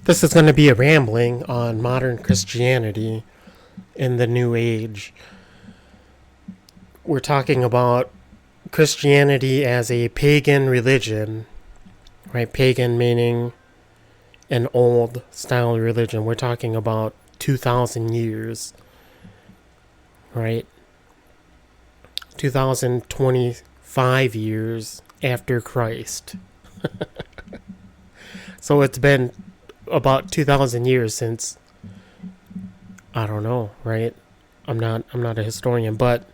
This is going to be a rambling on modern Christianity in the New Age. We're talking about Christianity as a pagan religion, right? Pagan meaning an old style religion. We're talking about 2,000 years, right? 2025 years after Christ. So it's been about 2,000 years since, I don't know, right? I'm not a historian, but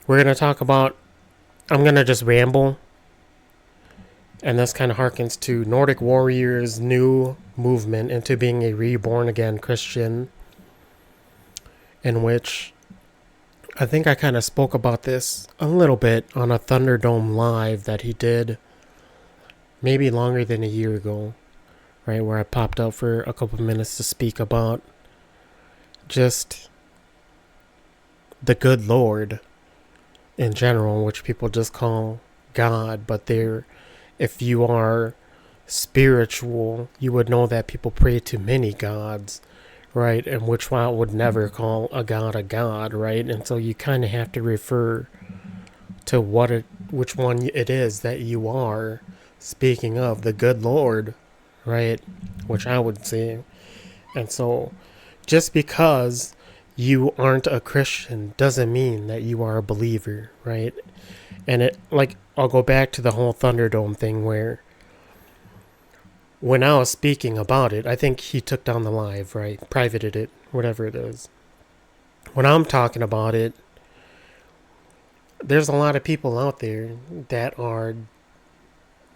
we're going to talk about, I'm going to just ramble, and this kind of harkens to Nordic Warriors' new movement into being a reborn again Christian, in which I think I kind of spoke about this a little bit on a Thunderdome live that he did maybe longer than a year ago, right, where I popped out for a couple of minutes to speak about just the good Lord in general, which people just call God, but if you are spiritual, you would know that people pray to many gods, right? And which one would never call a god, right? And so you kind of have to refer to which one it is that you are speaking of, the good Lord, right? Which I would say. And so just because you aren't a Christian doesn't mean that you are a believer, right? And I'll go back to the whole Thunderdome thing where when I was speaking about it, I think he took down the live, right? Privated it, whatever it is. When I'm talking about it, there's a lot of people out there that are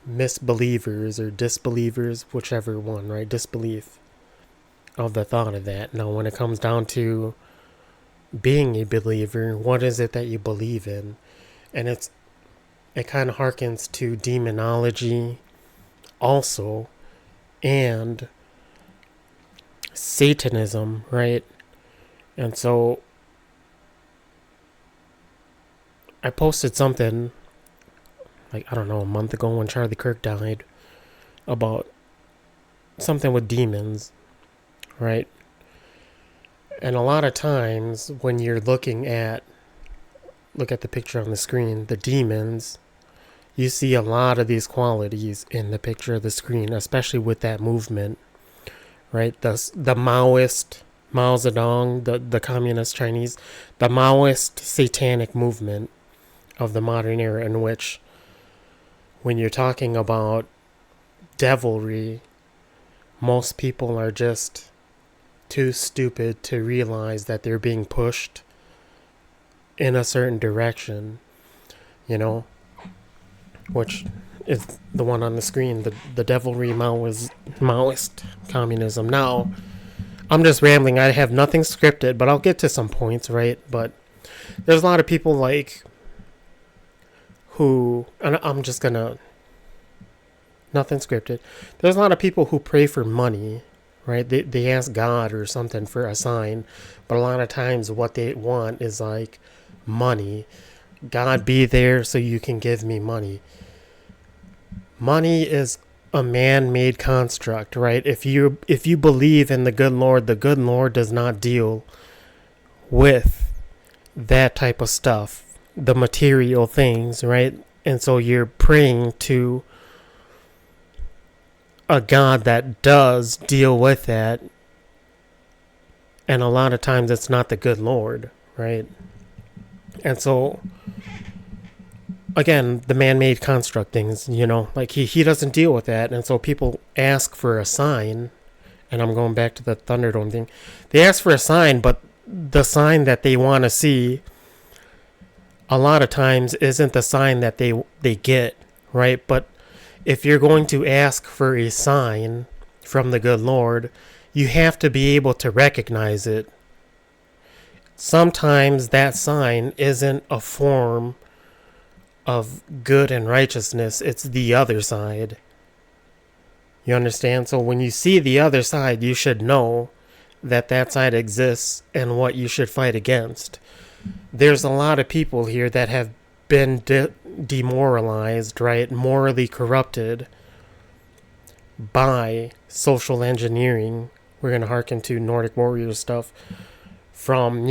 misbelievers or disbelievers, whichever one, right? Disbelief of the thought of that. Now, when it comes down to being a believer, what is it that you believe in? And it kind of harkens to demonology also, and Satanism, right? And so I posted something I don't know, a month ago when Charlie Kirk died about something with demons, right? And a lot of times when you're look at the picture on the screen, the demons, you see a lot of these qualities in the picture of the screen, especially with that movement, right? The Maoist, Mao Zedong, the communist Chinese, the Maoist satanic movement of the modern era, in which when you're talking about devilry, most people are just too stupid to realize that they're being pushed in a certain direction, which is the one on the screen, the devilry Maoist communism. Now, I'm just rambling. I have nothing scripted, but I'll get to some points, right? But there's a lot of people who, and I'm just gonna, nothing scripted. There's a lot of people who pray for money, right? They ask God or something for a sign, but a lot of times what they want is money. God, be there so you can give me money. Money is a man-made construct, right? If you believe in the good Lord does not deal with that type of stuff, the material things, right? And so you're praying to a God that does deal with that, and a lot of times it's not the good Lord, right? And so again, the man-made construct things, he doesn't deal with that. And so people ask for a sign, and I'm going back to the Thunderdome thing. They ask for a sign, but the sign that they want to see a lot of times isn't the sign that they get, right? But if you're going to ask for a sign from the good Lord, you have to be able to recognize it. Sometimes that sign isn't a form of good and righteousness, it's the other side. You understand? So when you see the other side, you should know that side exists and what you should fight against. There's a lot of people here that have been demoralized, right? Morally corrupted by social engineering. We're going to hearken to Nordic warrior stuff from,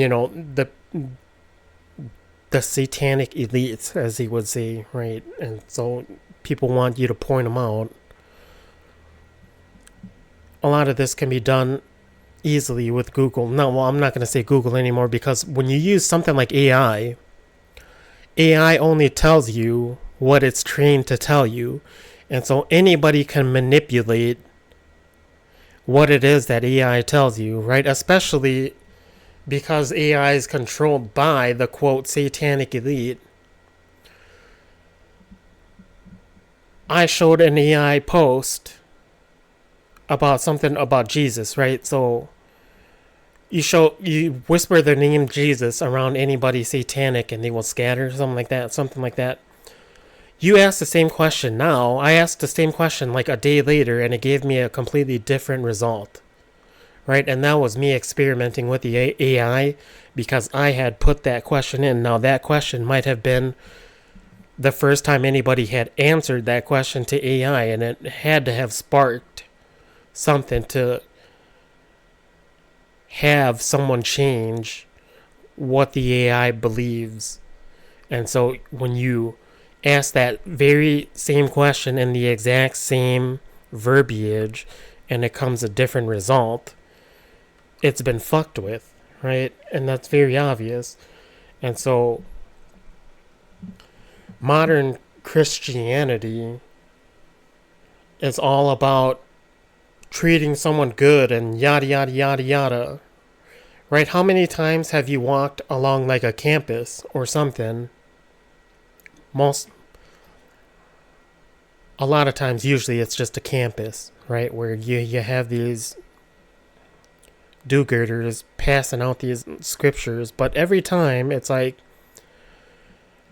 the satanic elites, as he would say, right? And so people want you to point them out. A lot of this can be done easily with Google. No, well, I'm not going to say Google anymore, because when you use something like AI only tells you what it's trained to tell you. And so anybody can manipulate what it is that AI tells you, right? Especially because AI is controlled by the, quote, satanic elite. I showed an AI post about something about Jesus, right? So you whisper the name Jesus around anybody satanic and they will scatter, something like that. You asked the same question now. I asked the same question like a day later, and it gave me a completely different result, right? And that was me experimenting with the AI, because I had put that question in. Now, that question might have been the first time anybody had answered that question to AI, and it had to have sparked something to have someone change what the AI believes. And so when you ask that very same question in the exact same verbiage and it comes a different result, it's been fucked with, right? And that's very obvious. And so modern Christianity is all about treating someone good and yada yada yada yada, right? How many times have you walked along like a campus or something? A lot of times, usually it's just a campus, right, where you have these do-gooders passing out these scriptures, but every time it's like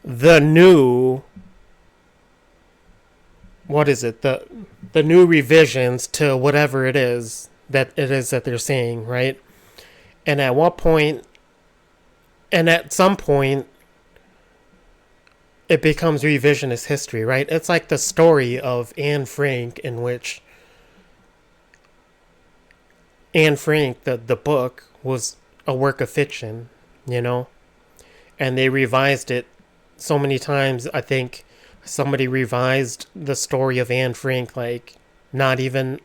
the new, what is it, the new revisions to whatever it is that they're saying, right? And at some point it becomes revisionist history, right? It's like the story of Anne Frank, in which Anne Frank, the book, was a work of fiction, and they revised it so many times. I think somebody revised the story of Anne Frank like not even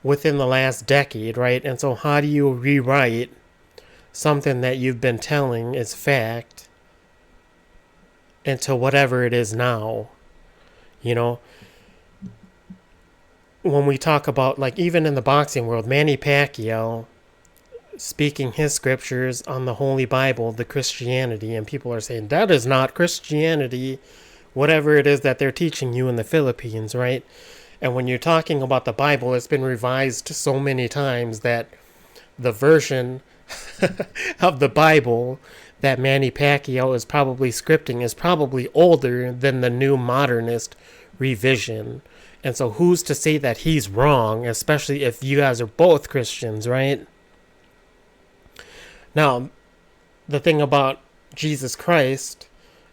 within the last decade, right? And so how do you rewrite something that you've been telling is fact into whatever it is now? When we talk about, like, even in the boxing world, Manny Pacquiao speaking his scriptures on the Holy Bible, the Christianity, and people are saying that is not Christianity, whatever it is that they're teaching you in the Philippines, right? And when you're talking about the Bible, it's been revised so many times that the version of the Bible that Manny Pacquiao is probably scripting is probably older than the new modernist revision. And so who's to say that he's wrong, especially if you guys are both Christians, right? Now, the thing about Jesus Christ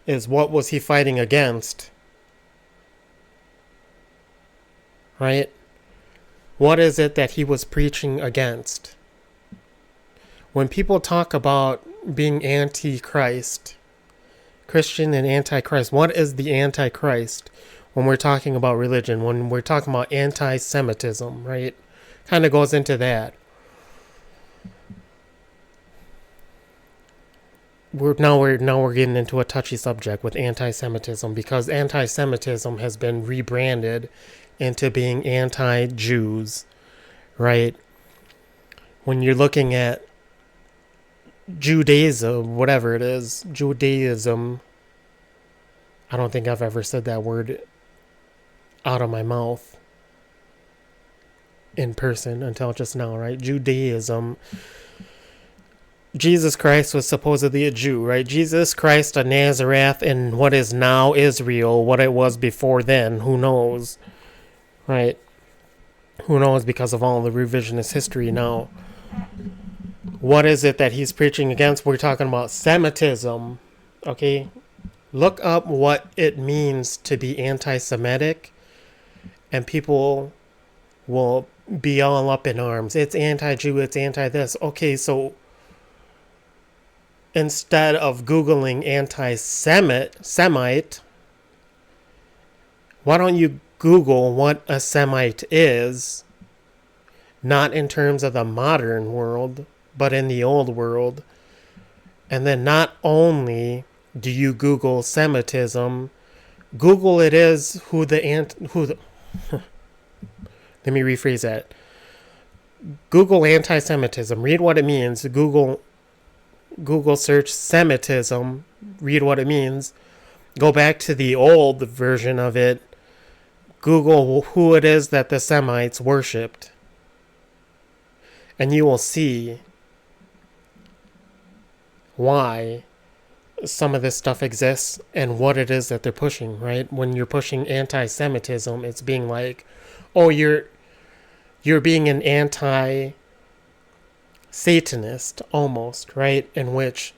is, what was he fighting against? Right? What is it that he was preaching against? When people talk about being anti-Christ, Christian and anti-Christ, what is the anti-Christ when we're talking about religion? When we're talking about anti-Semitism, right? Kind of goes into that. We're getting into a touchy subject with anti-Semitism, because anti-Semitism has been rebranded into being anti-Jews, right? When you're looking at Judaism, whatever it is, Judaism, I don't think I've ever said that word out of my mouth in person until just now, right? Judaism. Jesus Christ was supposedly a Jew, right? Jesus Christ of Nazareth in what is now Israel, what it was before then, who knows, right? Who knows, because of all the revisionist history now. What is it that he's preaching against? We're talking about Semitism, okay? Look up what it means to be anti-Semitic, and people will be all up in arms. It's anti-Jew, it's anti-this. Okay, so instead of Googling anti-Semite, why don't you Google what a Semite is, not in terms of the modern world, but in the old world. And then not only do you Google Semitism, Google it is let me rephrase that. Google anti-Semitism, read what it means. Google search Semitism, read what it means. Go back to the old version of it. Google who it is that the Semites worshipped. And you will see why some of this stuff exists and what it is that they're pushing, right? When you're pushing anti-Semitism, it's being like, oh, you're being an anti-Satanist almost, right? In which,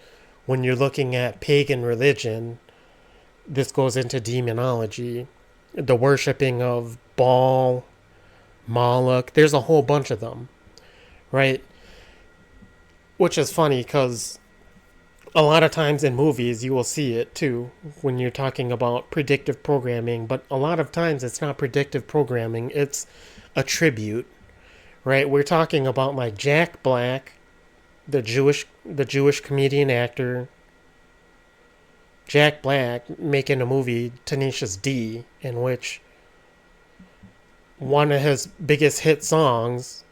when you're looking at pagan religion, this goes into demonology, the worshipping of Baal, Moloch. There's a whole bunch of them, right? Which is funny because a lot of times in movies you will see it too when you're talking about predictive programming, but a lot of times it's not predictive programming, it's a tribute, right? We're talking about like Jack Black, the Jewish comedian actor, Jack Black, making a movie Tenacious D, in which one of his biggest hit songs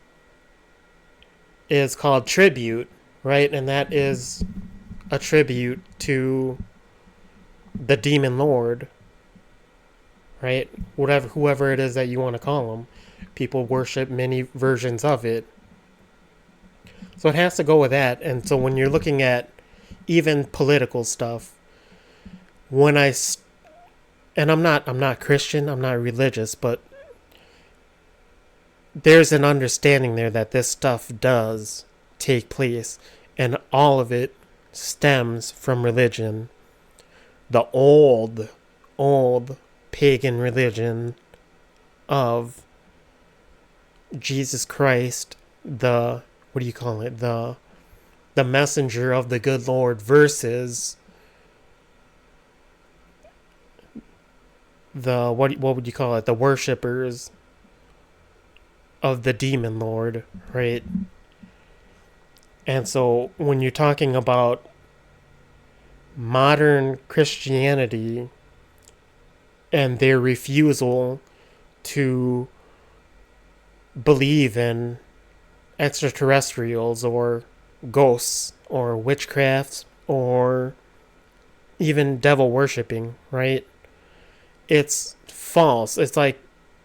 is called Tribute, right? And that is a tribute to the demon lord, right? Whoever it is that you want to call him. People worship many versions of it. So it has to go with that. And so when you're looking at even political stuff, and I'm not Christian, I'm not religious, but there's an understanding there that this stuff does take place, and all of it stems from religion. The old pagan religion of Jesus Christ, the messenger of the good Lord, versus the what would you call it? The worshippers of the demon lord, right? And so when you're talking about modern Christianity and their refusal to believe in extraterrestrials or ghosts or witchcraft or even devil worshipping, right? It's false. It's like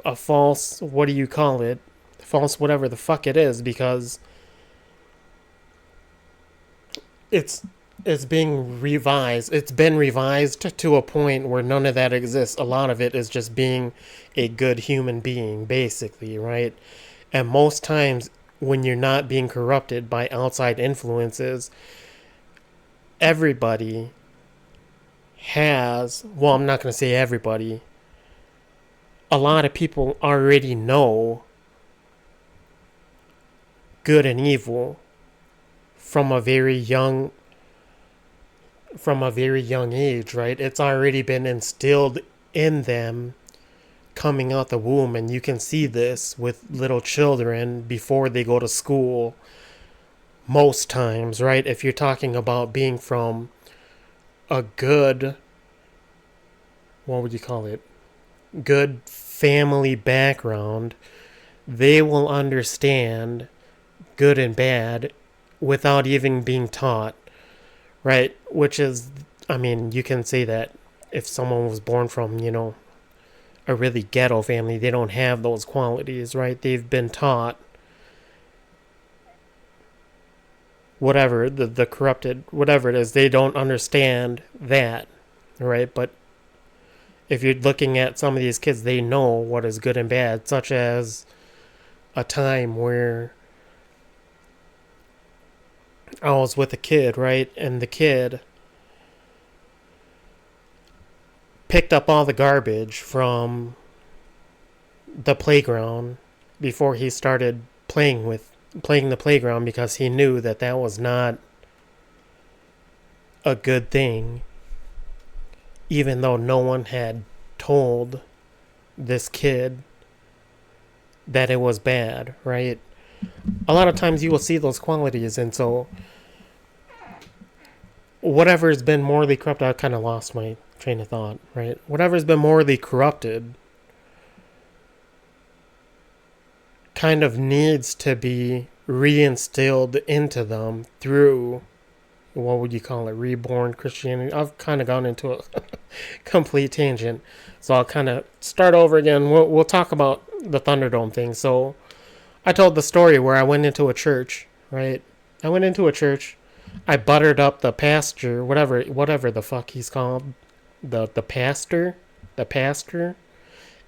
a false, what do you call it? False whatever the fuck it is, because it's being revised. It's been revised to a point where none of that exists. A lot of it is just being a good human being, basically, right? And most times when you're not being corrupted by outside influences, everybody has, well, I'm not going to say everybody, a lot of people already know good and evil from a very young age, right? It's already been instilled in them coming out the womb, and you can see this with little children before they go to school most times, right? If you're talking about being from a good, what would you call it? Good family background, they will understand good and bad without even being taught, right? Which is, I mean, you can say that if someone was born from, a really ghetto family, they don't have those qualities, right? They've been taught whatever, the corrupted, whatever it is, they don't understand that, right? But if you're looking at some of these kids, they know what is good and bad, such as a time where I was with a kid, right? And the kid picked up all the garbage from the playground before he started playing the playground, because he knew that that was not a good thing, even though no one had told this kid that it was bad, right? A lot of times you will see those qualities, and so whatever has been morally corrupt, I kind of lost my train of thought, right? Whatever's been morally corrupted kind of needs to be reinstilled into them through, what would you call it, reborn Christianity. I've kind of gone into a complete tangent, so I'll kind of start over again. We'll talk about the Thunderdome thing. So I told the story where I went into a church, right? I went into a church. I buttered up the pastor, whatever the fuck he's called, the pastor,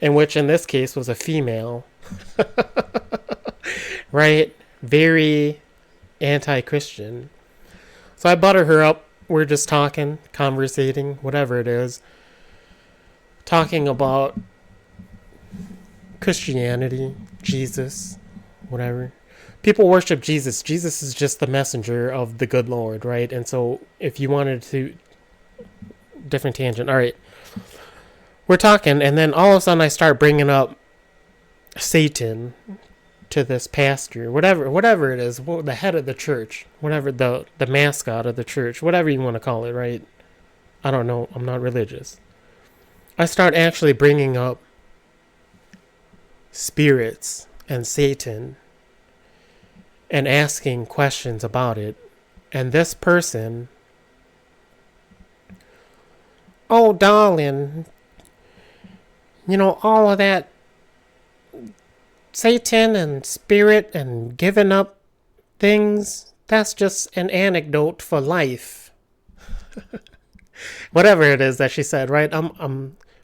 in which in this case was a female, right? Very anti-Christian. So I butter her up. We're just talking, conversating, whatever it is, talking about Christianity, Jesus, whatever. People worship Jesus. Jesus is just the messenger of the good Lord, right? And so if you wanted to, different tangent. All right. We're talking, and then all of a sudden I start bringing up Satan to this pastor, whatever it is, the head of the church, whatever, the mascot of the church, whatever you want to call it, right? I don't know. I'm not religious. I start actually bringing up spirits and Satan and asking questions about it. And this person, oh, darling, all of that Satan and spirit and giving up things, that's just an anecdote for life. Whatever it is that she said, right?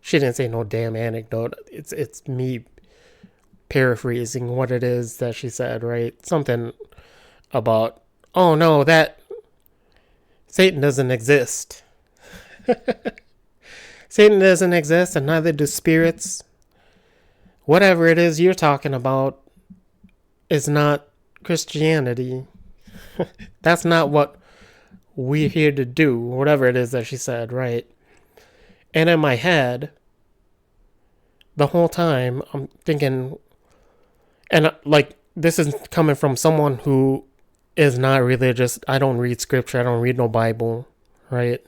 She didn't say no damn anecdote. It's me paraphrasing what it is that she said, right? Something about, oh no, that Satan doesn't exist. Satan doesn't exist, and neither do spirits. Whatever it is you're talking about is not Christianity. That's not what we're here to do. Whatever it is that she said, right? And in my head, the whole time, I'm thinking, and like, this is coming from someone who is not religious. I don't read scripture. I don't read no Bible, right?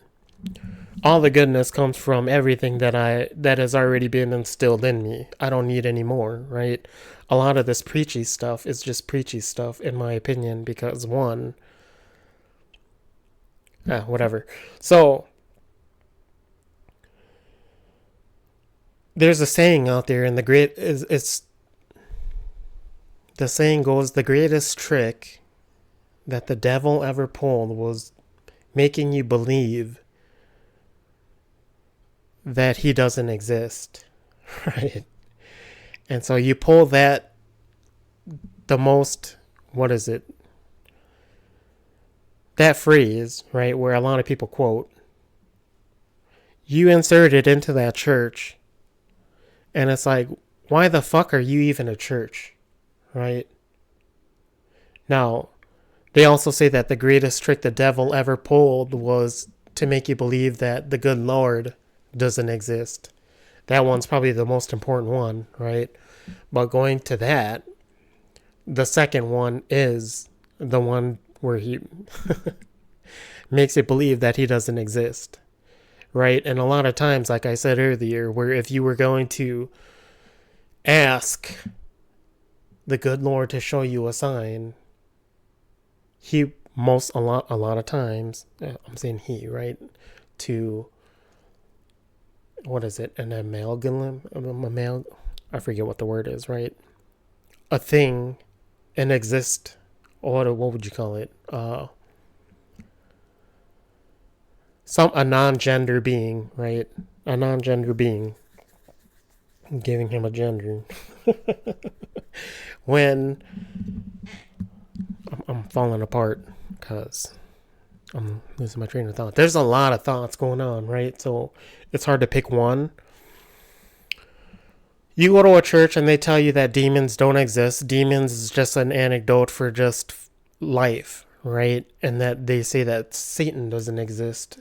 All the goodness comes from everything that has already been instilled in me. I don't need any more, right? A lot of this preachy stuff is just preachy stuff, in my opinion, because whatever. So there's a saying out there, and the saying goes, the greatest trick that the devil ever pulled was making you believe that he doesn't exist, right? And so you pull that, the most, what is it? That phrase, right, where a lot of people quote, you insert it into that church, and it's like, why the fuck are you even a church, right? Now, they also say that the greatest trick the devil ever pulled was to make you believe that the good Lord doesn't exist. That one's probably the most important one, right? But going to that, the second one is the one where he makes it believe that he doesn't exist, right? And a lot of times, like I said earlier, where if you were going to ask the good Lord to show you a sign, he a lot of times, I'm saying he, right? To, what is it? An amalgam? I forget what the word is, right? A thing, an exist, or what would you call it? A non-gender being, right? A non-gender being, giving him a gender. When I'm falling apart because I'm losing my train of thought. There's a lot of thoughts going on, right? So it's hard to pick one. You go to a church and they tell you that demons don't exist. Demons is just an anecdote for just life, right? And that they say that Satan doesn't exist.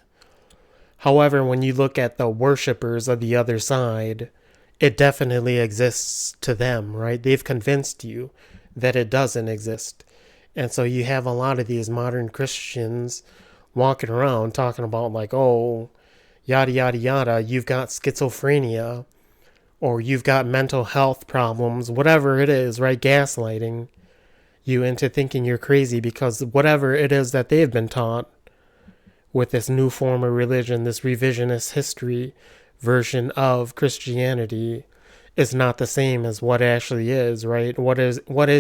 However, when you look at the worshippers of the other side, it definitely exists to them, right? They've convinced you that it doesn't exist. And so you have a lot of these modern Christians walking around talking about, like, oh, yada, yada, yada, you've got schizophrenia, or you've got mental health problems, whatever it is, right? Gaslighting you into thinking you're crazy because whatever it is that they've been taught with this new form of religion, this revisionist history version of Christianity, is not the same as what actually is, right? What is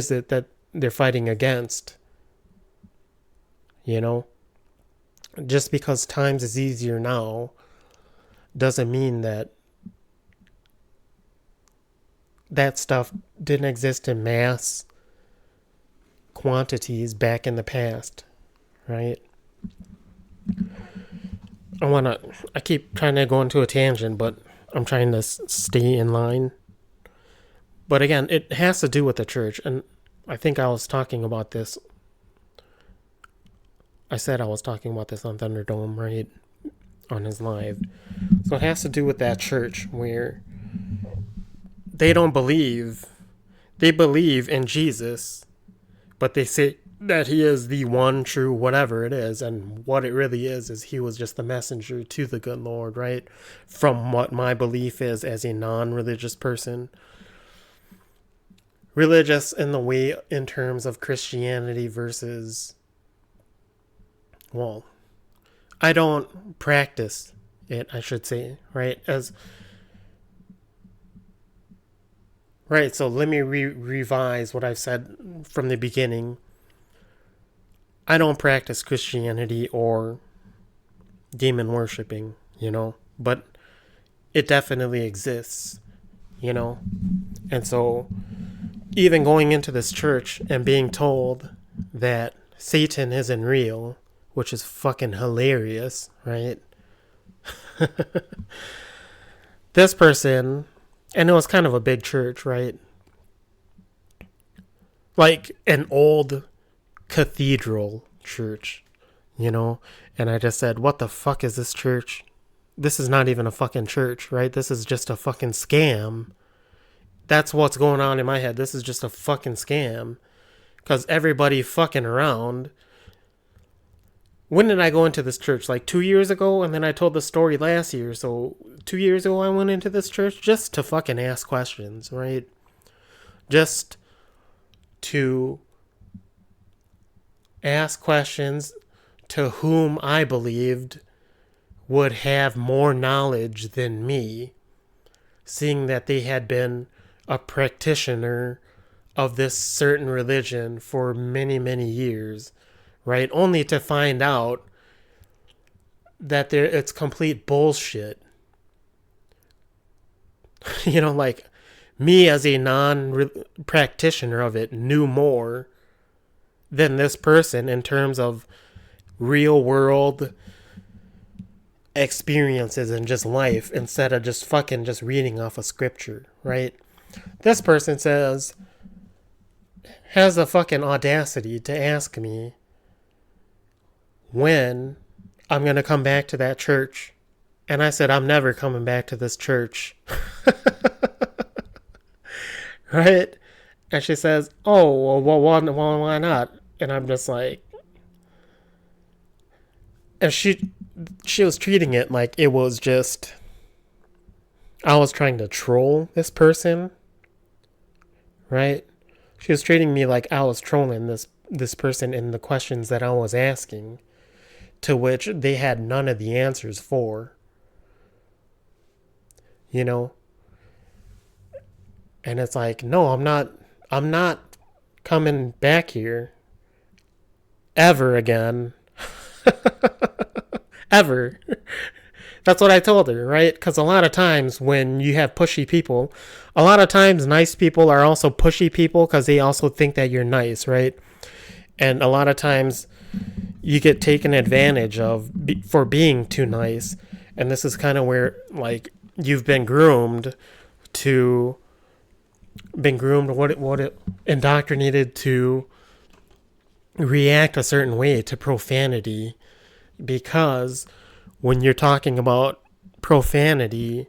it that they're fighting against? You know? Just because times is easier now doesn't mean that that stuff didn't exist in mass quantities back in the past, right? I keep trying to go into a tangent, but I'm trying to stay in line. But again, it has to do with the church, and I think I was talking about this. I said I was talking about this on Thunderdome, right? On his live. So it has to do with that church where they don't believe, they believe in Jesus, but they say that he is the one true whatever it is, and what it really is he was just the messenger to the good Lord, right? From what my belief is as a non-religious person. Religious in the way, in terms of Christianity versus, well, I don't practice it, I should say, right? Right, so let me revise what I've said from the beginning. I don't practice Christianity or demon worshipping, but it definitely exists, And so even going into this church and being told that Satan isn't real, which is fucking hilarious, right? This person, and it was kind of a big church, right? Like an old cathedral church, And I just said, what the fuck is this church? This is not even a fucking church, right? This is just a fucking scam. That's what's going on in my head. This is just a fucking scam. Because everybody fucking around. When did I go into this church? Like 2 years ago? And then I told the story last year. So 2 years ago I went into this church just to fucking ask questions, right? Just to ask questions to whom I believed would have more knowledge than me, seeing that they had been a practitioner of this certain religion for many, many years, right? Only to find out that it's complete bullshit. Like me as a non-practitioner of it knew more than this person in terms of real world experiences and just life, instead of just fucking just reading off of scripture, right? This person has the fucking audacity to ask me when I'm going to come back to that church. And I said, I'm never coming back to this church. Right? And she says, oh, well, why not? And I'm just like, and she was treating it like it was just, I was trying to troll this person, right? She was treating me like I was trolling this person in the questions that I was asking, to which they had none of the answers for, And it's like, no, I'm not coming back here ever again. Ever. That's what I told her, right? Because a lot of times when you have pushy people, a lot of times nice people are also pushy people because they also think that you're nice, right? And a lot of times you get taken advantage of for being too nice. And this is kind of where, like, you've been groomed to been groomed, what it indoctrinated to react a certain way to profanity, because when you're talking about profanity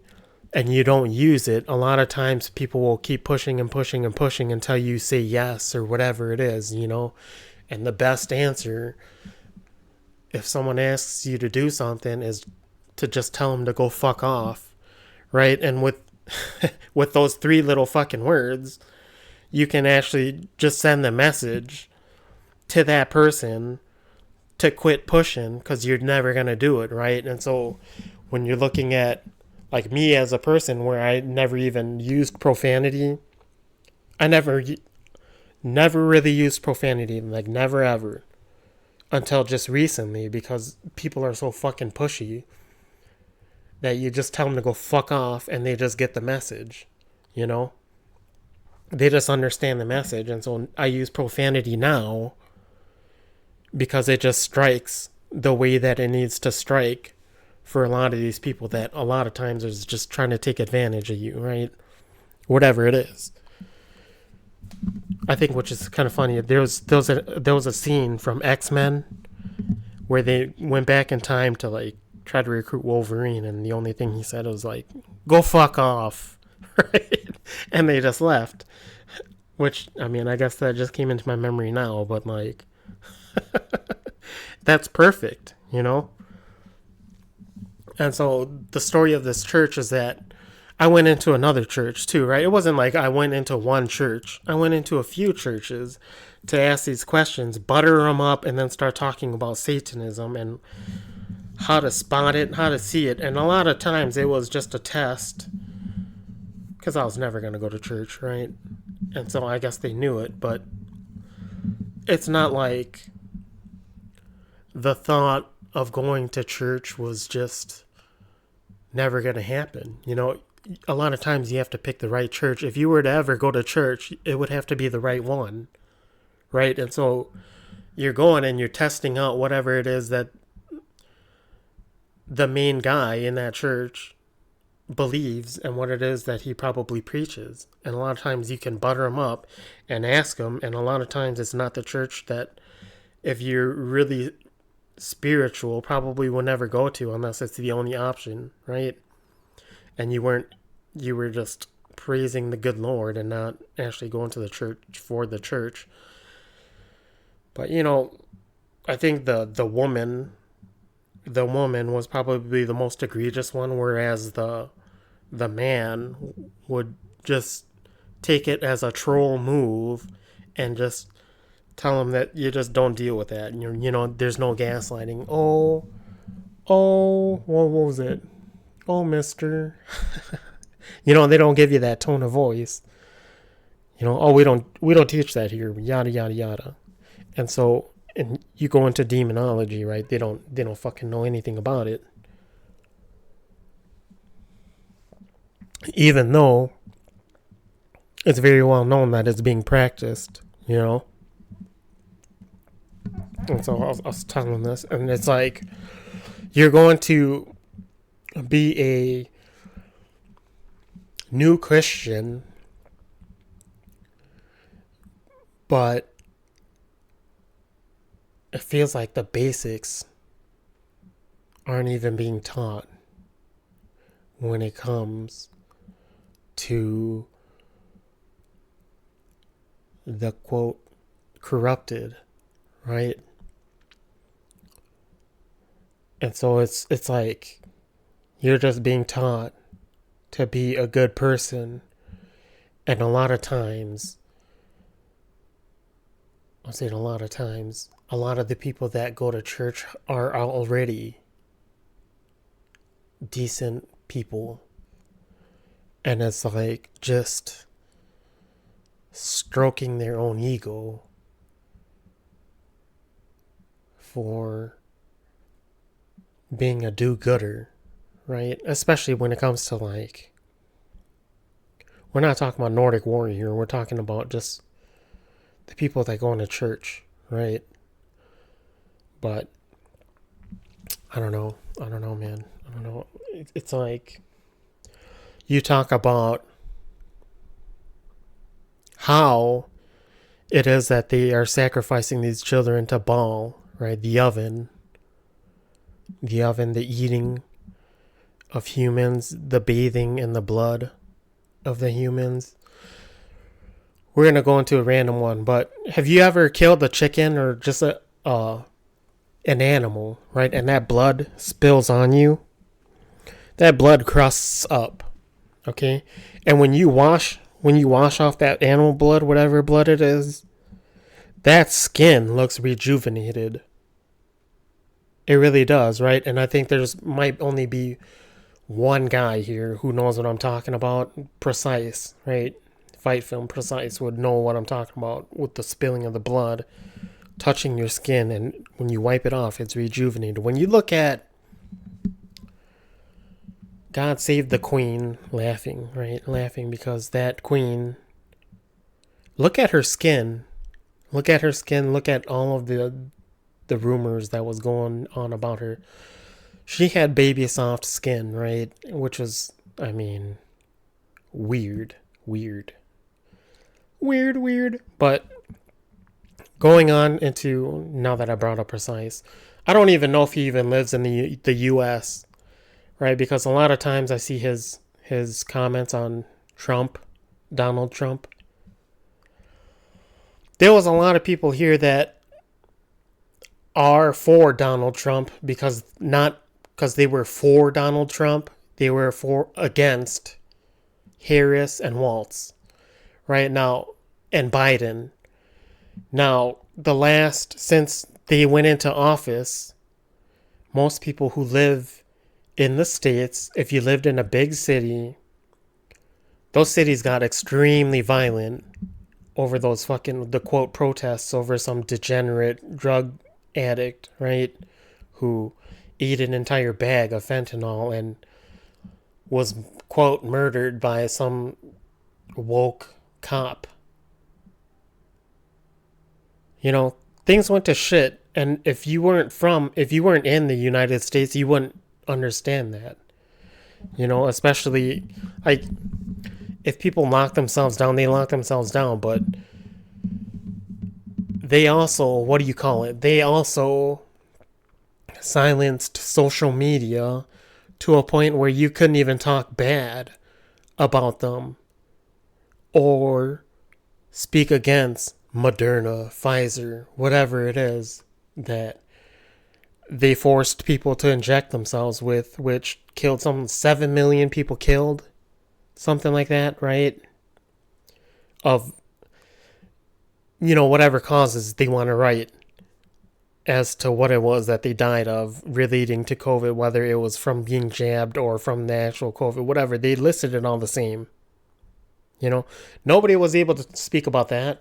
and you don't use it, a lot of times people will keep pushing and pushing and pushing until you say yes or whatever it is, you know. And the best answer, if someone asks you to do something, is to just tell them to go fuck off, right? And with with those three little fucking words, you can actually just send the message to that person to quit pushing, because you're never going to do it, right? And so when you're looking at like me as a person where I never even used profanity, I never really used profanity, like never ever, until just recently, because people are so fucking pushy that you just tell them to go fuck off and they just get the message, you know? They just understand the message. And so I use profanity now because it just strikes the way that it needs to strike for a lot of these people that a lot of times is just trying to take advantage of you, right? Whatever it is. I think, which is kind of funny, there was a scene from X-Men where they went back in time to like try to recruit Wolverine, and the only thing he said was like, "Go fuck off," right? And they just left. Which, I mean, I guess that just came into my memory now, but like, that's perfect, you know? And so the story of this church is that I went into another church too, right? It wasn't like I went into one church. I went into a few churches to ask these questions, butter them up, and then start talking about Satanism and how to spot it, how to see it. And a lot of times it was just a test, because I was never going to go to church, right? And so I guess they knew it, but it's not like the thought of going to church was just never going to happen. You know, a lot of times you have to pick the right church. If you were to ever go to church, it would have to be the right one, right? And so you're going and you're testing out whatever it is that the main guy in that church believes and what it is that he probably preaches. And a lot of times you can butter him up and ask him, and a lot of times it's not the church that, if you're really spiritual, probably will never go to unless it's the only option, right? And you were just praising the good Lord and not actually going to the church for the church. But you know, I think the woman was probably the most egregious one, whereas the man would just take it as a troll move and just tell him that you just don't deal with that. And you know, there's no gaslighting. What was it? Oh, mister. You know, they don't give you that tone of voice. You know, oh, we don't teach that here. Yada yada yada. And so, and you go into demonology, right? They don't fucking know anything about it. Even though it's very well known that it's being practiced, you know. And so I was telling this, and it's like, you're going to be a new Christian, but it feels like the basics aren't even being taught when it comes to the quote corrupted, right? And so it's like you're just being taught to be a good person, and a lot of times, I'm saying a lot of times, a lot of the people that go to church are already decent people, and it's like just stroking their own ego for being a do-gooder, right? Especially when it comes to like, we're not talking about Nordic warrior, we're talking about just the people that go into church, right? But I don't know, man. I don't know. It's like, you talk about how it is that they are sacrificing these children to Baal, right? The eating of humans, the bathing in the blood of the humans. We're gonna go into a random one, but have you ever killed a chicken or just an animal, right? And that blood spills on you. That blood crusts up, okay? And when you wash off that animal blood, whatever blood it is, that skin looks rejuvenated. It really does, right? And I think there's might only be one guy here who knows what I'm talking about. Precise, right? Fight film Precise would know what I'm talking about with the spilling of the blood touching your skin, and when you wipe it off, it's rejuvenated. When you look at God Save the Queen, laughing, right? Laughing because that queen, look at her skin. Look at her skin. Look at all of the rumors that was going on about her. She had baby soft skin, right? Which was, I mean, weird. But going on into, now that I brought up Precise, I don't even know if he even lives in the U.S., right? Because a lot of times I see his comments on Donald Trump. There was a lot of people here that are for Donald Trump because they were for Donald Trump, they were against Harris and Waltz, right? Now, and Biden. Now, since they went into office, most people who live in the States, if you lived in a big city, those cities got extremely violent over those the quote protests over some degenerate drug addict, right? Who ate an entire bag of fentanyl and was, quote, murdered by some woke cop. Things went to shit, and if you weren't in the United States, you wouldn't understand that. Especially, like, if people lock themselves down, they lock themselves down, but they also, what do you call it? They also silenced social media to a point where you couldn't even talk bad about them or speak against Moderna, Pfizer, whatever it is that they forced people to inject themselves with, which killed 7 million people killed, something like that, right? Of, whatever causes they want to write as to what it was that they died of relating to COVID, whether it was from being jabbed or from the actual COVID, whatever. They listed it all the same. Nobody was able to speak about that.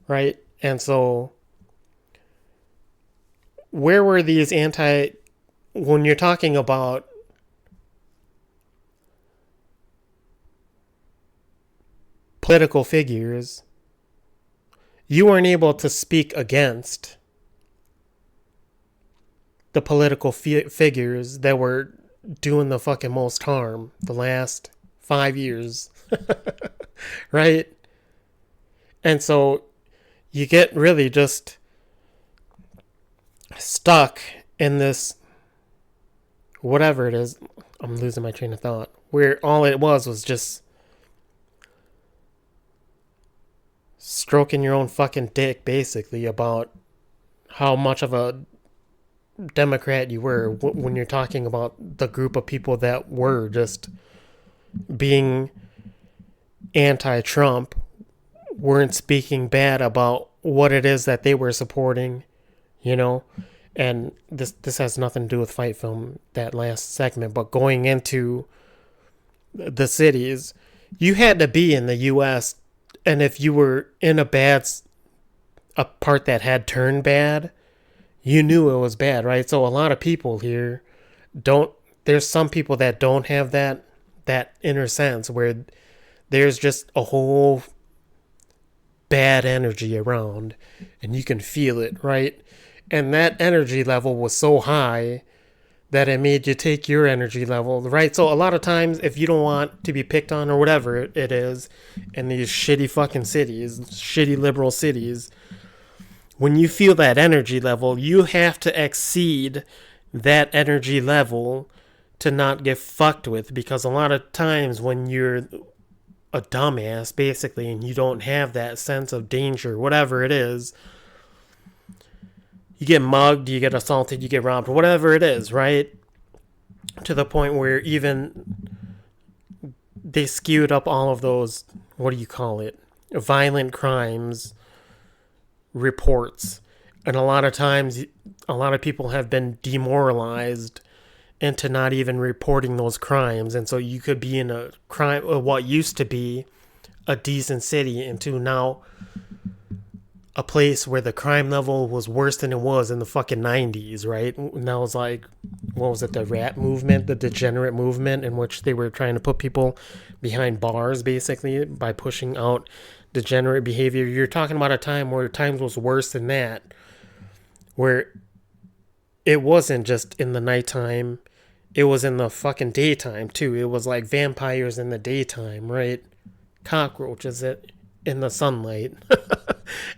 Right? And so, where were these when you're talking about political figures, you weren't able to speak against the political figures that were doing the fucking most harm the last 5 years. Right? And so you get really just stuck in this, whatever it is. I'm losing my train of thought. Where all it was just stroking your own fucking dick, basically, about how much of a Democrat you were when you're talking about the group of people that were just being anti-Trump, weren't speaking bad about what it is that they were supporting, and this has nothing to do with Fight Film, that last segment, but going into the cities, you had to be in the U.S., and if you were in a part that had turned bad, you knew it was bad, right? So a lot of people here there's some people that don't have that inner sense where there's just a whole bad energy around and you can feel it, right? And that energy level was so high that it made you take your energy level, right? So a lot of times, if you don't want to be picked on or whatever it is in these shitty fucking cities, shitty liberal cities, when you feel that energy level, you have to exceed that energy level to not get fucked with. Because a lot of times when you're a dumbass, basically, and you don't have that sense of danger, whatever it is, you get mugged, you get assaulted, you get robbed, whatever it is, right? To the point where even they skewed up all of those, what do you call it, violent crimes reports. And a lot of times, a lot of people have been demoralized into not even reporting those crimes. And so you could be in a crime, what used to be a decent city, into now a place where the crime level was worse than it was in the fucking 90s, right? And that was like, what was it, the rat movement, the degenerate movement, in which they were trying to put people behind bars, basically, by pushing out degenerate behavior. You're talking about a time where times was worse than that, where it wasn't just in the nighttime, it was in the fucking daytime, too. It was like vampires in the daytime, right? Cockroaches in the sunlight,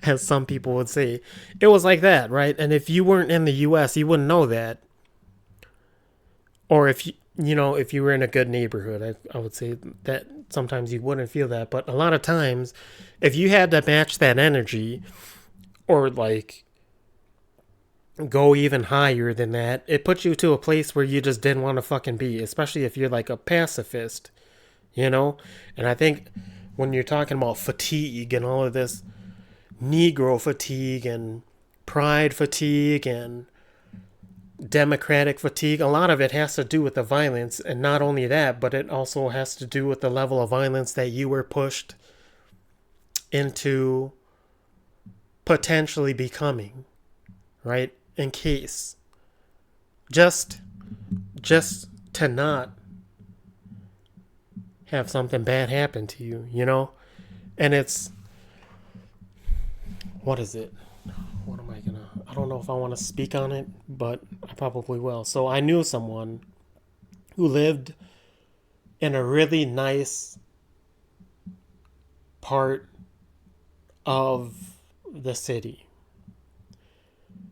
as some people would say. It was like that, right? And if you weren't in the US, you wouldn't know that. Or if if you were in a good neighborhood, I would say that sometimes you wouldn't feel that. But a lot of times, if you had to match that energy, or like go even higher than that, it puts you to a place where you just didn't want to fucking be, especially if you're like a pacifist, you know? And I think when you're talking about fatigue and all of this Negro fatigue and pride fatigue and democratic fatigue, a lot of it has to do with the violence. And not only that, but it also has to do with the level of violence that you were pushed into potentially becoming, right? In case. Just to not have something bad happen to you, you know? And it's, what is it? What am I gonna, I don't know if I want to speak on it, but I probably will. So I knew someone who lived in a really nice part of the city.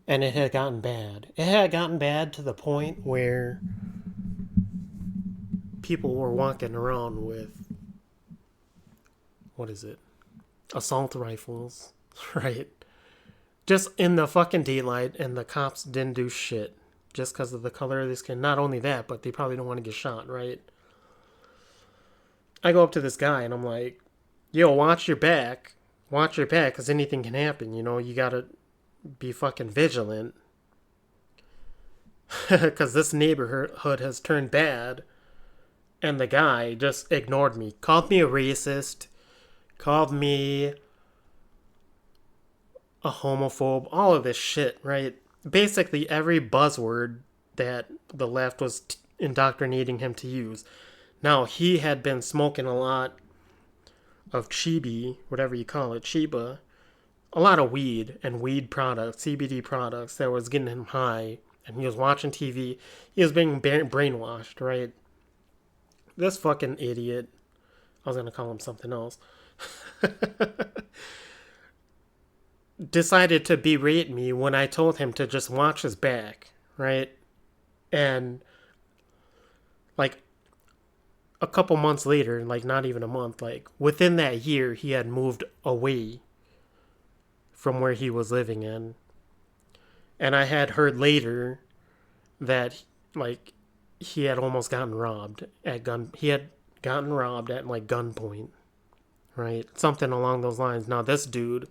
And it had gotten bad. It had gotten bad to the point where people were walking around with, what is it? Assault rifles, right? Just in the fucking daylight, and the cops didn't do shit just because of the color of their skin. Not only that, but they probably don't want to get shot, right? I go up to this guy and I'm like, yo, watch your back. Watch your back, because anything can happen, you know? You gotta be fucking vigilant. Because this neighborhood has turned bad. And the guy just ignored me. Called me a racist. Called me a homophobe. All of this shit, right? Basically every buzzword that the left was indoctrinating him to use. Now, he had been smoking a lot of chibi, whatever you call it, chiba. A lot of weed and weed products, CBD products that was getting him high. And he was watching TV. He was being brainwashed, right? This fucking idiot, I was going to call him something else, decided to berate me when I told him to just watch his back, right? And like a couple months later, like not even a month, like within that year, he had moved away from where he was living in. And I had heard later that like he had almost gotten robbed at gun. He had gotten robbed at like gunpoint, right? Something along those lines. Now this dude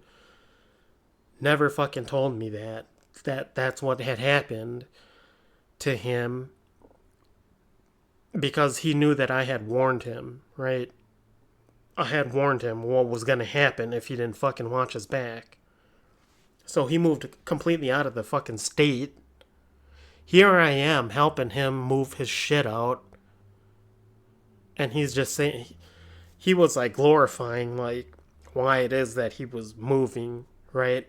never fucking told me that's what had happened to him, because he knew that I had warned him, right? I had warned him what was gonna happen if he didn't fucking watch his back. So he moved completely out of the fucking state. Here I am helping him move his shit out. And he's just saying, he was like glorifying like why it is that he was moving, right?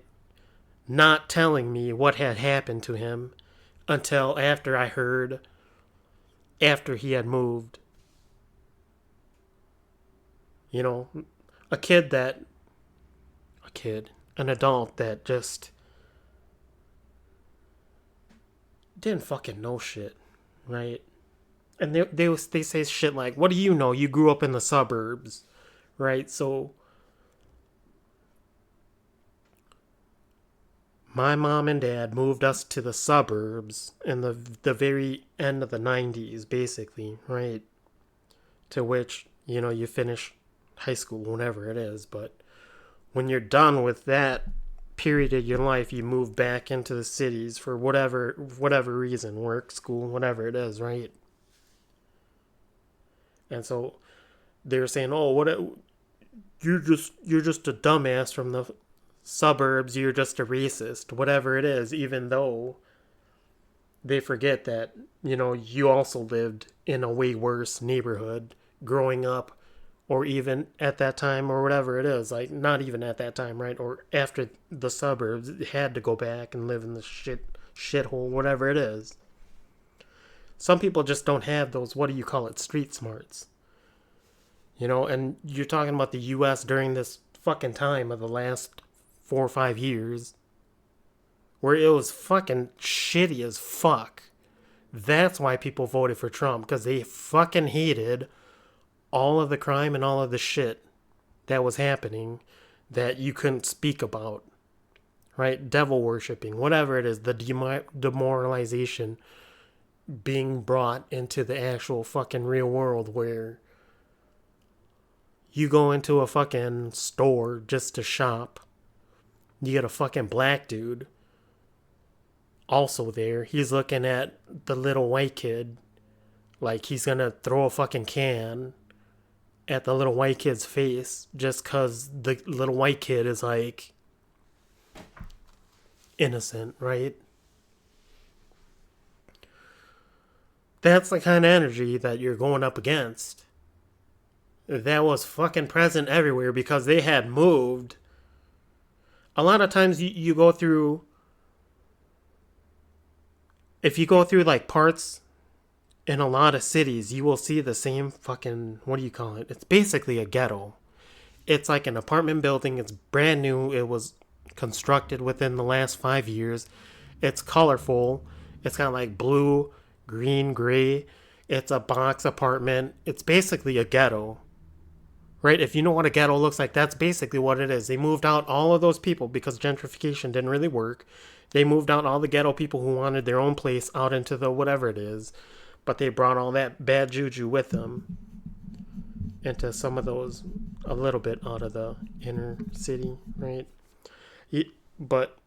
Not telling me what had happened to him until after I heard after he had moved. You know, a kid that a kid, an adult that just didn't fucking know shit, right? And they say shit like, "What do you know? You grew up in the suburbs, right?" So my mom and dad moved us to the suburbs in the very end of the 90s, basically, right? To which, you finish high school, whatever it is. But when you're done with that period of your life, you move back into the cities for whatever reason, work, school, whatever it is, right? And so they're saying, "Oh, you're just a dumbass from the suburbs. You're just a racist, whatever it is." Even though they forget that you also lived in a way worse neighborhood growing up, or even at that time, or whatever it is. Like, not even at that time, right? Or after the suburbs, had to go back and live in the shithole, whatever it is. Some people just don't have those, what do you call it, street smarts. And you're talking about the US during this fucking time of the last 4 or 5 years where it was fucking shitty as fuck. That's why people voted for Trump, because they fucking hated all of the crime and all of the shit that was happening that you couldn't speak about, right? Devil worshipping, whatever it is, the demoralization being brought into the actual fucking real world, where you go into a fucking store just to shop. You get a fucking black dude also there. He's looking at the little white kid like he's gonna throw a fucking can at the little white kid's face just because the little white kid is like innocent, right? That's the kind of energy that you're going up against. That was fucking present everywhere because they had moved. A lot of times you go through, if you go through like parts in a lot of cities, you will see the same fucking, what do you call it? It's basically a ghetto. It's like an apartment building. It's brand new. It was constructed within the last 5 years. It's colorful. It's kind of like blue, green, gray. It's a box apartment. It's basically a ghetto. Right? If you know what a ghetto looks like, that's basically what it is. They moved out all of those people because gentrification didn't really work. They moved out all the ghetto people who wanted their own place out into the whatever it is. But they brought all that bad juju with them into some of those, a little bit out of the inner city, right? But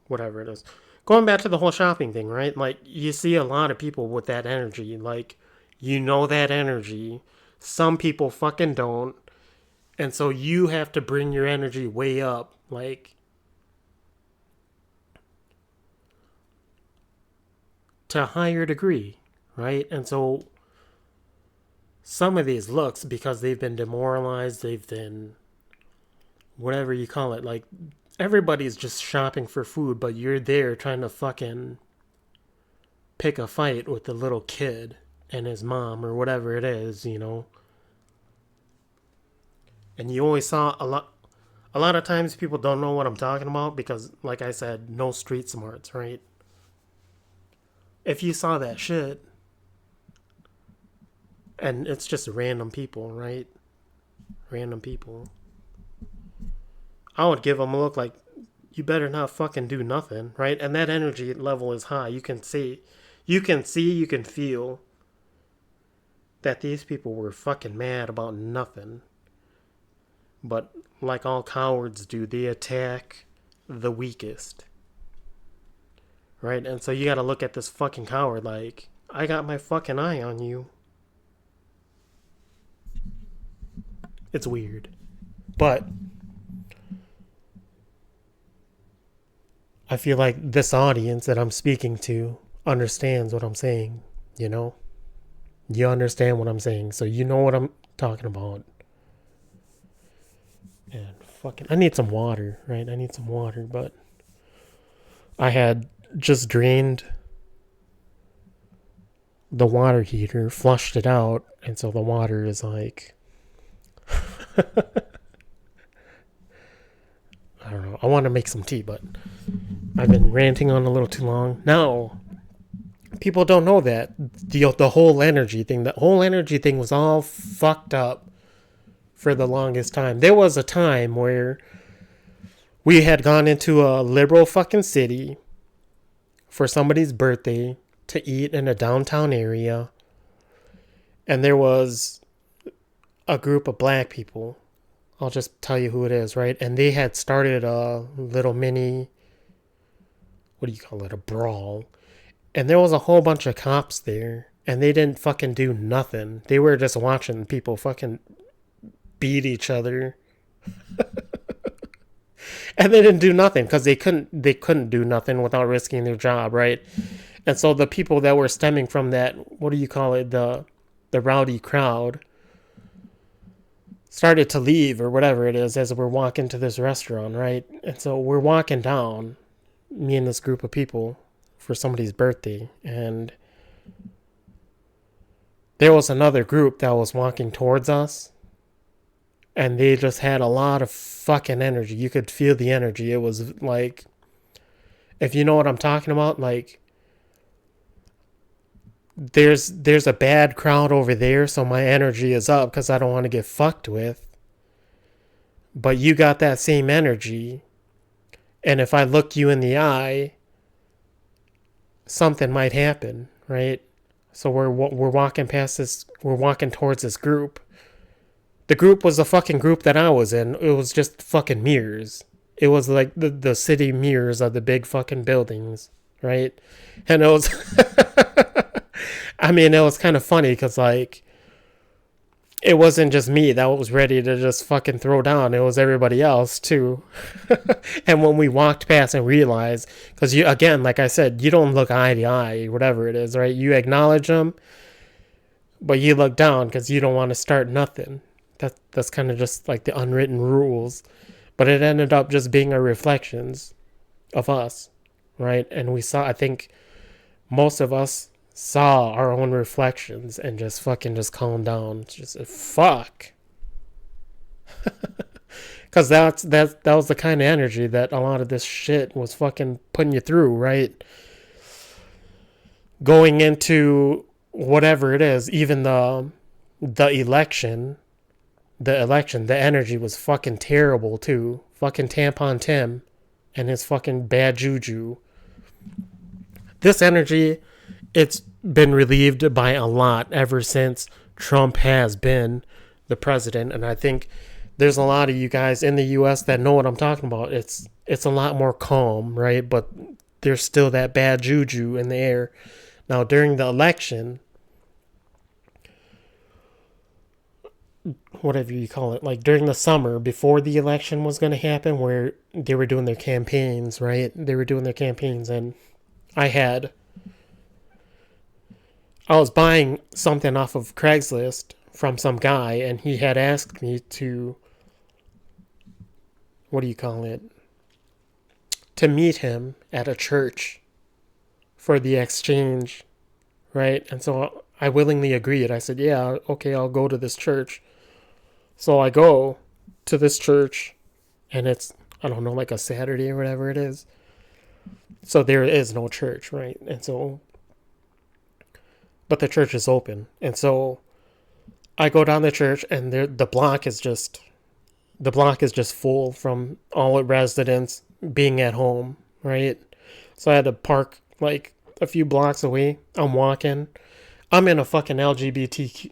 whatever it is. Going back to the whole shopping thing, right? Like, you see a lot of people with that energy. Like, that energy. Some people fucking don't. And so you have to bring your energy way up. Like, to a higher degree, right? And so some of these looks, because they've been demoralized, they've been whatever you call it, like, everybody's just shopping for food, but you're there trying to fucking pick a fight with the little kid and his mom or whatever it is, And you always saw a lot of times people don't know what I'm talking about because, like I said, no street smarts, right? If you saw that shit, and it's just random people, right? Random people. I would give them a look like, you better not fucking do nothing, right? And that energy level is high. You can you can feel that these people were fucking mad about nothing. But like all cowards do, they attack the weakest. Right? And so you gotta look at this fucking coward like, I got my fucking eye on you. It's weird. But I feel like this audience that I'm speaking to understands what I'm saying, You understand what I'm saying, so you know what I'm talking about. And fucking, I need some water, right? I need some water, but I had just drained the water heater, flushed it out, and so the water is like, I don't know. I want to make some tea, but I've been ranting on a little too long. Now, people don't know that the whole energy thing, was all fucked up for the longest time. There was a time where we had gone into a liberal fucking city for somebody's birthday to eat in a downtown area, and there was a group of black people. I'll just tell you who it is, right? And they had started a little mini, what do you call it, a brawl. And there was a whole bunch of cops there, and they didn't fucking do nothing. They were just watching people fucking beat each other. And they didn't do nothing because they couldn't do nothing without risking their job, right? And so the people that were stemming from that, what do you call it, the rowdy crowd, started to leave or whatever it is as we're walking to this restaurant, right? And so we're walking down, me and this group of people, for somebody's birthday, and there was another group that was walking towards us, and they just had a lot of fucking energy. You could feel the energy. It was like, if you know what I'm talking about, like, there's a bad crowd over there, so my energy is up because I don't want to get fucked with. But you got that same energy, and if I look you in the eye, something might happen, right? So we're walking past this, we're walking towards this group. The group was the fucking group that I was in. It was just fucking mirrors. It was like the city mirrors of the big fucking buildings, right? And it was, I mean, it was kind of funny because, like, it wasn't just me that was ready to just fucking throw down. It was everybody else, too. And when we walked past and realized, because you, again, like I said, you don't look eye to eye, whatever it is, right? You acknowledge them, but you look down because you don't want to start nothing. That's kind of just like the unwritten rules. But it ended up just being a reflections of us, right? And we saw, I think most of us saw our own reflections and just fucking just calmed down. Just fuck. Because that was the kind of energy that a lot of this shit was fucking putting you through, right? Going into whatever it is, even the election, the energy was fucking terrible too. Fucking Tampon Tim and his fucking bad juju. This energy, it's been relieved by a lot ever since Trump has been the president. And I think there's a lot of you guys in the US that know what I'm talking about. It's a lot more calm, right? But there's still that bad juju in the air. Now, during the election, whatever you call it, like during the summer before the election was going to happen, where they were doing their campaigns, right? They were doing their campaigns, and I was buying something off of Craigslist from some guy, and he had asked me to, what do you call it, to meet him at a church for the exchange, right? And so I willingly agreed. I said, yeah, okay, I'll go to this church. So I go to this church, and it's, I don't know, like a Saturday or whatever it is. So there is no church, right? And so, but the church is open. And so I go down the church, and the block is just full from all the residents being at home, right? So I had to park like a few blocks away. I'm walking. I'm in a fucking LGBT,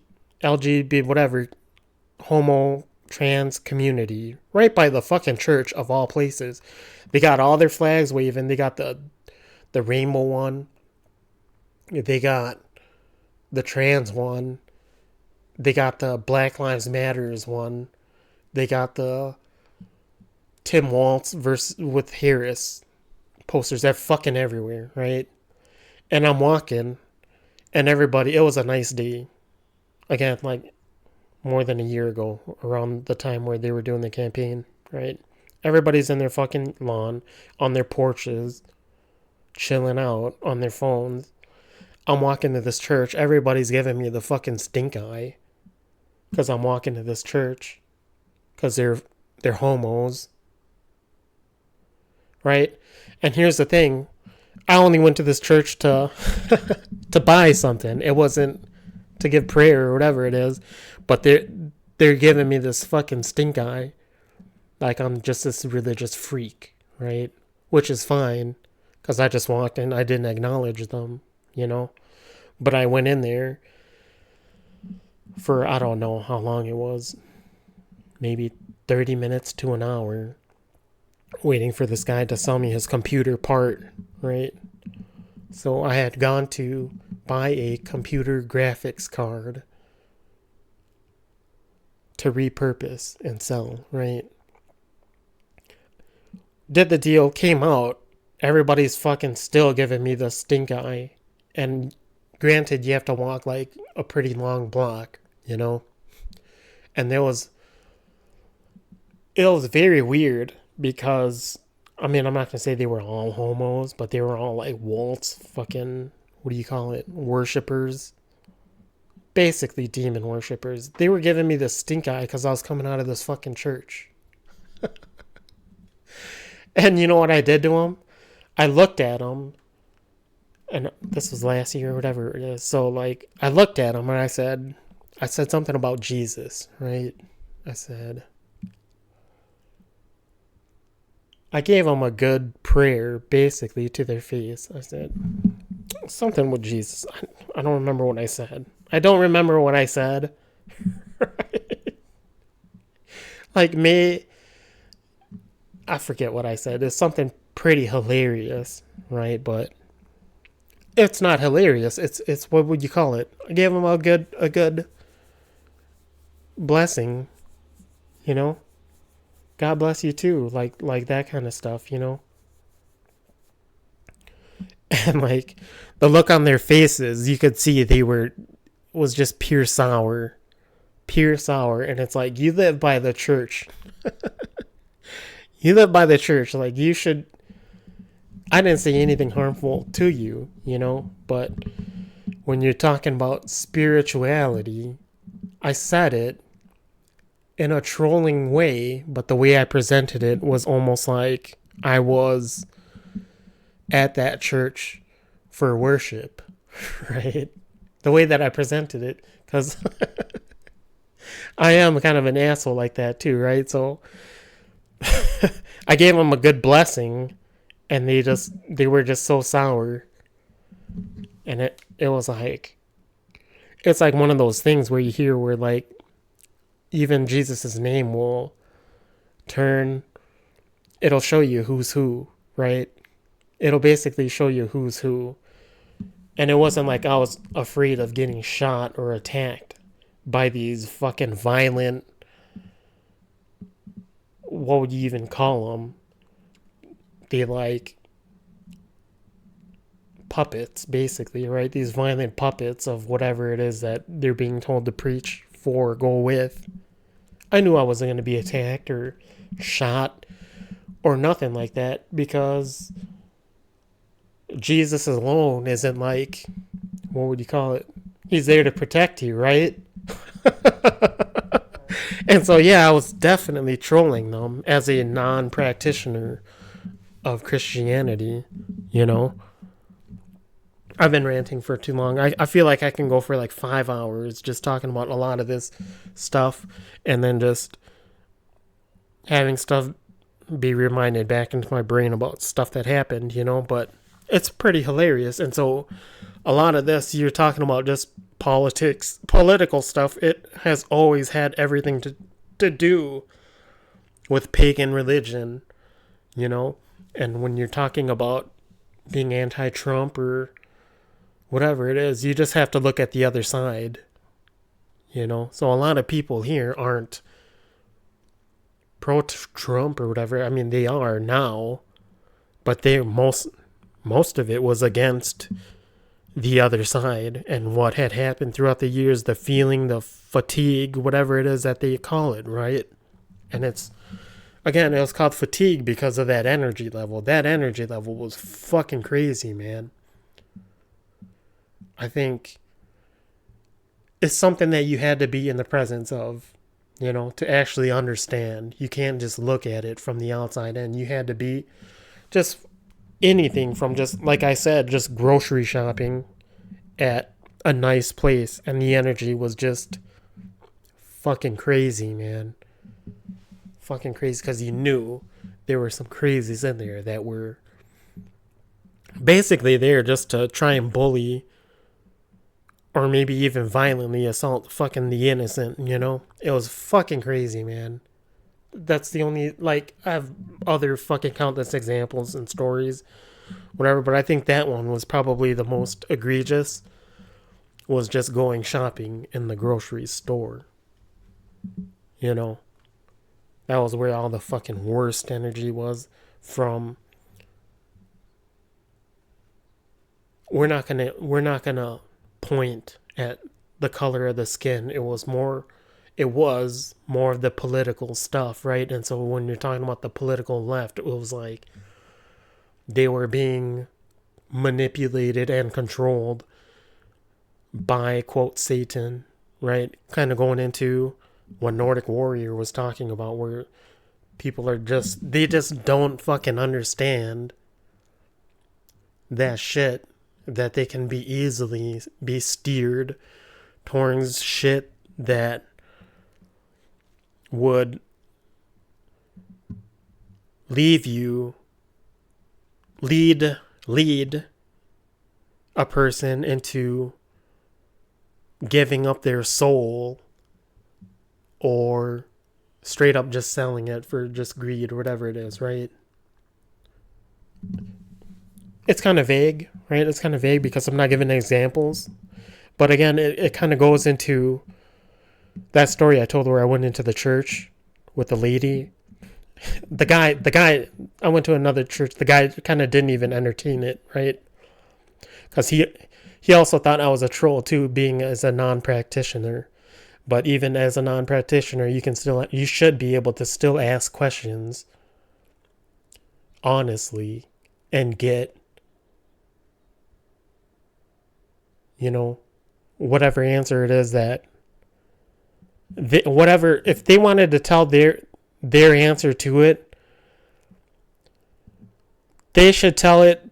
whatever, homo, trans community right by the fucking church of all places. They got all their flags waving. They got the rainbow one. They got the trans one. They got the Black Lives Matters one. They got the Tim Walz versus with Harris posters. They're fucking everywhere, right? And I'm walking, and everybody, it was a nice day. Again, like more than a year ago, around the time where they were doing the campaign, right? Everybody's in their fucking lawn, on their porches, chilling out on their phones. I'm walking to this church. Everybody's giving me the fucking stink eye because I'm walking to this church because they're homos, right? And here's the thing: I only went to this church to to buy something. It wasn't to give prayer or whatever it is, but they're giving me this fucking stink eye, like I'm just this religious freak, right? Which is fine, because I just walked in. I didn't acknowledge them, you know. But I went in there for, I don't know how long it was, maybe 30 minutes to an hour, waiting for this guy to sell me his computer part, right? So I had gone to buy a computer graphics card to repurpose and sell, right? Did the deal, came out, everybody's fucking still giving me the stink eye. And granted, you have to walk like a pretty long block, you know? And it was very weird because, I mean, I'm not going to say they were all homos, but they were all like waltz fucking, what do you call it, worshippers. Basically demon worshippers. They were giving me the stink eye because I was coming out of this fucking church. And you know what I did to them? I looked at them, and this was last year or whatever it is. So like, I looked at them and I said something about Jesus, right? I gave them a good prayer, basically, to their face. I said something with Jesus. I don't remember what I said. Like me, I forget what I said. It's something pretty hilarious, right? But it's not hilarious. It's what would you call it? I gave him a good blessing, you know. God bless you too, like that kind of stuff, you know. And like the look on their faces, you could see was just pure sour, and it's like, you live by the church. You live by the church, like you should. I didn't say anything harmful to you, you know, but when you're talking about spirituality, I said it in a trolling way, but the way I presented it was almost like I was at that church for worship, right? The way that I presented it, because I am kind of an asshole like that too, right? So I gave them a good blessing, and they were just so sour, and it was like, it's like one of those things where you hear where like even Jesus's name will it'll show you who's who, right? It'll basically show you who's who. And it wasn't like I was afraid of getting shot or attacked by these fucking violent, what would you even call them? They like puppets, basically, right? These violent puppets of whatever it is that they're being told to preach for or go with. I knew I wasn't going to be attacked or shot or nothing like that, because Jesus alone isn't like, what would you call it? He's there to protect you, right? And so, yeah, I was definitely trolling them as a non-practitioner of Christianity, you know? I've been ranting for too long. I feel like I can go for like 5 hours just talking about a lot of this stuff, and then just having stuff be reminded back into my brain about stuff that happened, you know? But it's pretty hilarious. And so a lot of this, you're talking about just political stuff. It has always had everything to do with pagan religion, you know? And when you're talking about being anti-Trump or whatever it is, you just have to look at the other side, you know? So a lot of people here aren't pro-Trump or whatever. I mean, they are now, but most of it was against the other side and what had happened throughout the years, the feeling, the fatigue, whatever it is that they call it, right? And it's Again, it was called fatigue because of that energy level. That energy level was fucking crazy, man. I think it's something that you had to be in the presence of, to actually understand. You can't just look at it from the outside in. You had to be just anything from, just like I said, just grocery shopping at a nice place, and the energy was just fucking crazy, man. Fucking crazy, because you knew there were some crazies in there that were basically there just to try and bully or maybe even violently assault fucking the innocent. It was fucking crazy, man. That's the only, like, I have other fucking countless examples and stories, whatever, but I think that one was probably the most egregious, was just going shopping in the grocery store. That was where all the fucking worst energy was from. We're not gonna point at the color of the skin. It was more of the political stuff, right? And so when you're talking about the political left, it was like they were being manipulated and controlled by, quote, Satan, right? Kind of going into what Nordic Warrior was talking about, where people they just don't fucking understand that shit, that they can be easily be steered towards shit that would lead a person into giving up their soul, or straight up just selling it for just greed or whatever it is, right? It's kind of vague, right? It's kind of vague because I'm not giving examples. But again, it kind of goes into that story I told where I went into the church with the lady. The guy, I went to another church. The guy kind of didn't even entertain it, right? Because he also thought I was a troll too, being as a non-practitioner. But even as a non-practitioner, you should be able to still ask questions honestly and get, whatever answer it is that if they wanted to tell their answer to it, they should tell it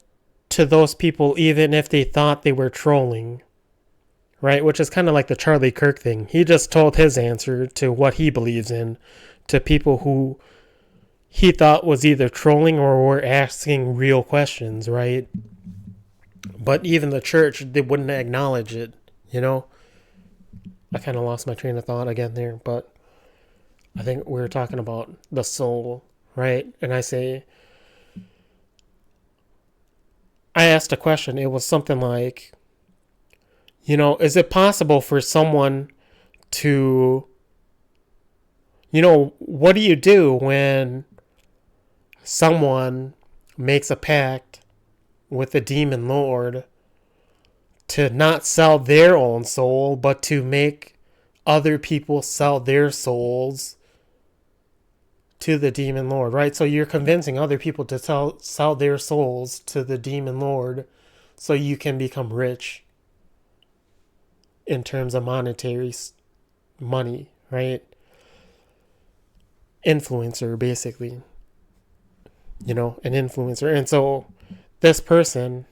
to those people even if they thought they were trolling, right? Which is kind of like the Charlie Kirk thing. He just told his answer to what he believes in to people who he thought was either trolling or were asking real questions, right? But even the church, they wouldn't acknowledge it, I kind of lost my train of thought again there, but I think we were talking about the soul, right? And I asked a question. It was something like, is it possible for someone to, what do you do when someone makes a pact with the demon lord to not sell their own soul, but to make other people sell their souls to the demon lord, right? So you're convincing other people to sell their souls to the demon lord so you can become rich in terms of monetary money, right? Influencer, basically. An influencer. And so this person,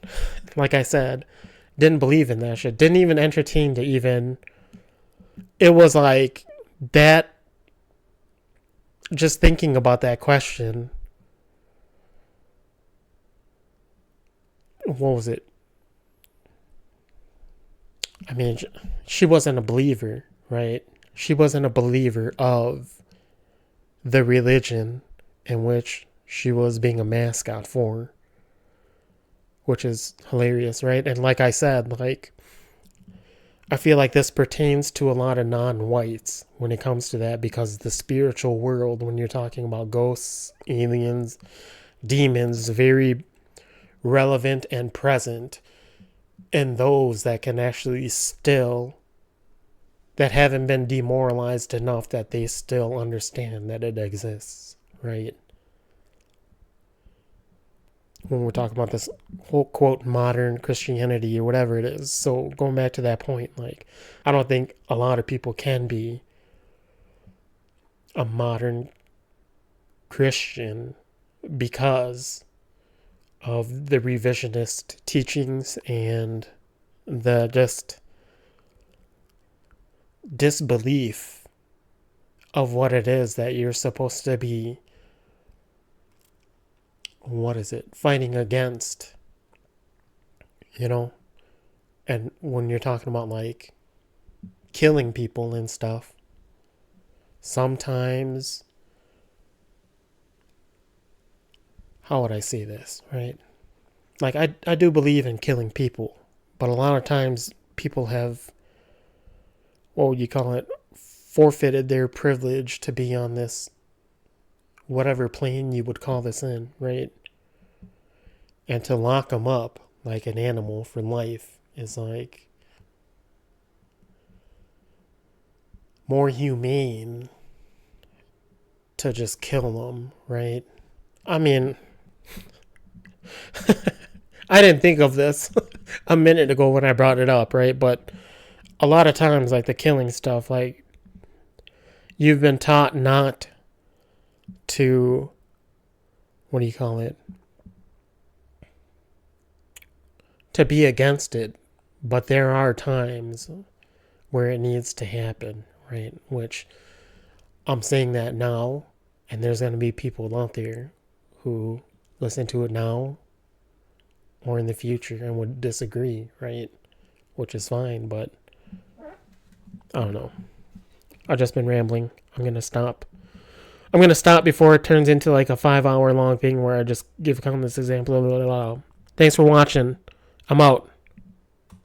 like I said, didn't believe in that shit. Didn't even entertain to even... It was like that... Just thinking about that question... What was it? I mean, she wasn't a believer, right? She wasn't a believer of the religion in which she was being a mascot for. Which is hilarious, right? And like I said, I feel like this pertains to a lot of non-whites when it comes to that, because the spiritual world, when you're talking about ghosts, aliens, demons, very relevant and present in those that can actually that haven't been demoralized enough that they still understand that it exists, right? When we're talking about this whole quote modern Christianity or whatever it is. So going back to that point, like, I don't think a lot of people can be a modern Christian because of the revisionist teachings and the just disbelief of what it is that you're supposed to be, fighting against, you know? And when you're talking about like killing people and stuff, sometimes, how would I say this, right? Like, I do believe in killing people, but a lot of times people have, what would you call it, forfeited their privilege to be on this, whatever plane you would call this in, right? And to lock them up like an animal for life is like more humane to just kill them, right? I mean, I didn't think of this a minute ago when I brought it up, right? But a lot of times, like the killing stuff, like, you've been taught not to, what do you call it? To be against it. But there are times where it needs to happen, right? Which I'm saying that now, and there's going to be people out there who listen to it now or in the future and would disagree, right? Which is fine, but I don't know. I've just been rambling. I'm going to stop. I'm going to stop before it turns into like a 5-hour long thing where I just give this example. Blah, blah, blah. Thanks for watching. I'm out.